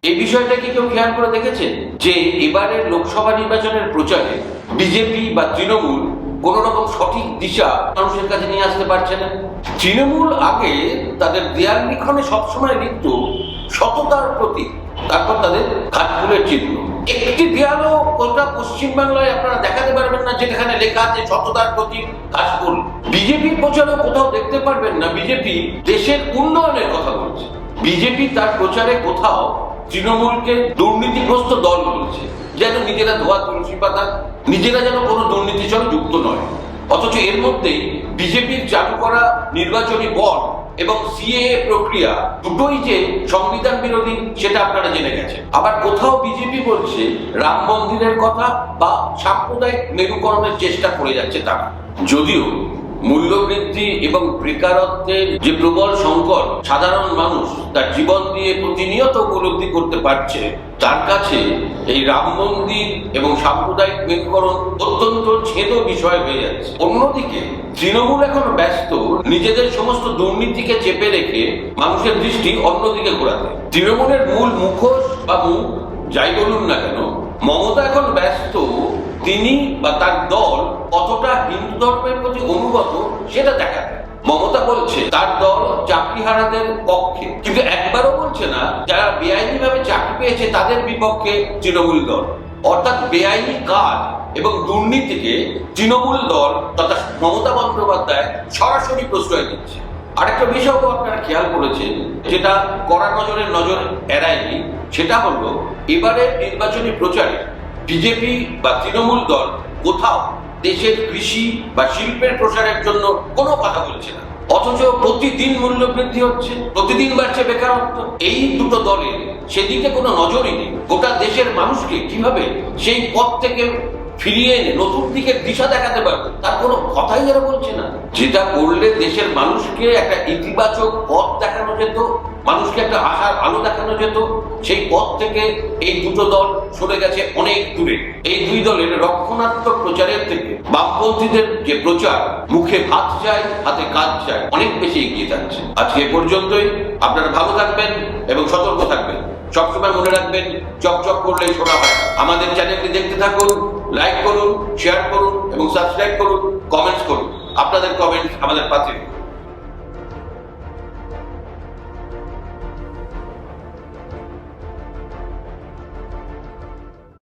এই বিষয়টা কি কেউ খেয়াল করে দেখেছেন যে এবারের লোকসভা নির্বাচনের প্রচারে বিজেপি বা তৃণমূল কোন রকম সঠিক দিশা মানুষের কাছে নিয়ে আসতে পারছে না? তৃণমূল আগে তাদের দেয়াল লিখনে সবসময় লিখত সততার প্রতীক, তারপর তাদের ঘাটফুলের চিহ্ন। একটি দেয়ালও গোটা পশ্চিমবাংলায় আপনারা দেখাতে পারবেন না যেখানে লেখা আছে সততার প্রতীক ঘাটফুল। বিজেপির প্রচারেও কোথাও দেখতে পারবেন না বিজেপি দেশের উন্নয়নের কথা বলছে। বিজেপি তার প্রচারে কোথাও তৃণমূলকে দুর্নীতিগ্রস্ত দল বলছে, যেন নিজেরা ধোয়া তুলসী পাতা, নিজেরা যেন কোনো দুর্নীতির সঙ্গে যুক্ত নয়। অথচ এর মধ্যেই বিজেপির চালু করা নির্বাচনী বন্ড এবং সিএএ প্রক্রিয়া দুটোই যে সংবিধান বিরোধী সেটা আপনারা জেনে গেছেন। আবার কোথাও বিজেপি বলছে রাম মন্দিরের কথা বা সাম্প্রদায়িক মেরুকরণের চেষ্টা করে যাচ্ছে তারা। যদিও মূল্যবৃদ্ধি এবং বেকারত্বের যে প্রবল সংকট সাধারণ মানুষ তার জীবন দিয়ে প্রতিনিয়ত উপলব্ধি করতে পারছে, তার কাছে এই রাম মন্দির এবং সাম্প্রদায়িক মেরুকরণ অত্যন্ত ছেদ বিষয় হয়ে যাচ্ছে। অন্যদিকে তৃণমূল এখন ব্যস্ত নিজেদের সমস্ত দুর্নীতিকে চেপে রেখে মানুষের দৃষ্টি অন্যদিকে ঘোরাতে। তৃণমূলের মূল মুখোশ বা মুখ যাই বলুন না কেন, মমতা এখন ব্যস্ত তিনি বা তার দল কতটা হিন্দু ধর্মের প্রতি অনুগত সেটা দেখাতে। মমতা বলছে তার দল চাকরিহারাদের পক্ষে, কিন্তু একবারও বলছে না যারা বেআইনি ভাবে চাকরি পেয়েছে তাদের বিপক্ষে তৃণমূল দল। অর্থাৎ বেআইনি কাজ এবং দুর্নীতিকে তৃণমূল দল তথা মমতা বন্দ্যোপাধ্যায় সরাসরি প্রশ্রয় দিচ্ছে। আরেকটা বিষয়ও আপনারা খেয়াল করেছেন যেটা কড়া নজর এড়ায়নি, সেটা হলো এবারে নির্বাচনী প্রচারে বিজেপি বা তৃণমূল দল কোথাও দেশের কৃষি বা শিল্পের প্রসারের জন্য কোনো কথা বলছে না। অথচ প্রতিদিন মূল্য বৃদ্ধি হচ্ছে, প্রতিদিন বাড়ছে বেকারত্ব। এই দুটো দলের সেদিকে কোনো নজরই নেই। গোটা দেশের মানুষকে কিভাবে সেই পথ থেকে ফিরিয়ে এনে নতুন দিকের দিশা দেখাতে পারবে তার কোনো কথাই যারা বলছে না। যেটা করলে দেশের মানুষকে একটা ইতিবাচক পথ দেখানো যেত, মানুষকে একটা আশার আলো দেখানো যেত, সেই পথ থেকে এই দুটো দল সরে গেছে অনেক দূরে। এই দুই দলের রক্ষণাত্মক প্রচারের থেকে বামপন্থীদের যে প্রচার মুখে ভাত চাই হাতে কাজ চাই অনেক বেশি এগিয়ে যাচ্ছে। আজকে এ পর্যন্তই। আপনারা ভালো থাকবেন এবং সতর্ক থাকবেন। সবসময় মনে রাখবেন চকচক করলেই শোনা হয়। আমাদের চ্যানেলটি দেখতে থাকুন, লাইক করুন, শেয়ার করুন এবং সাবস্ক্রাইব করুন, কমেন্টস করুন। আপনাদের কমেন্ট আমাদের পাশে।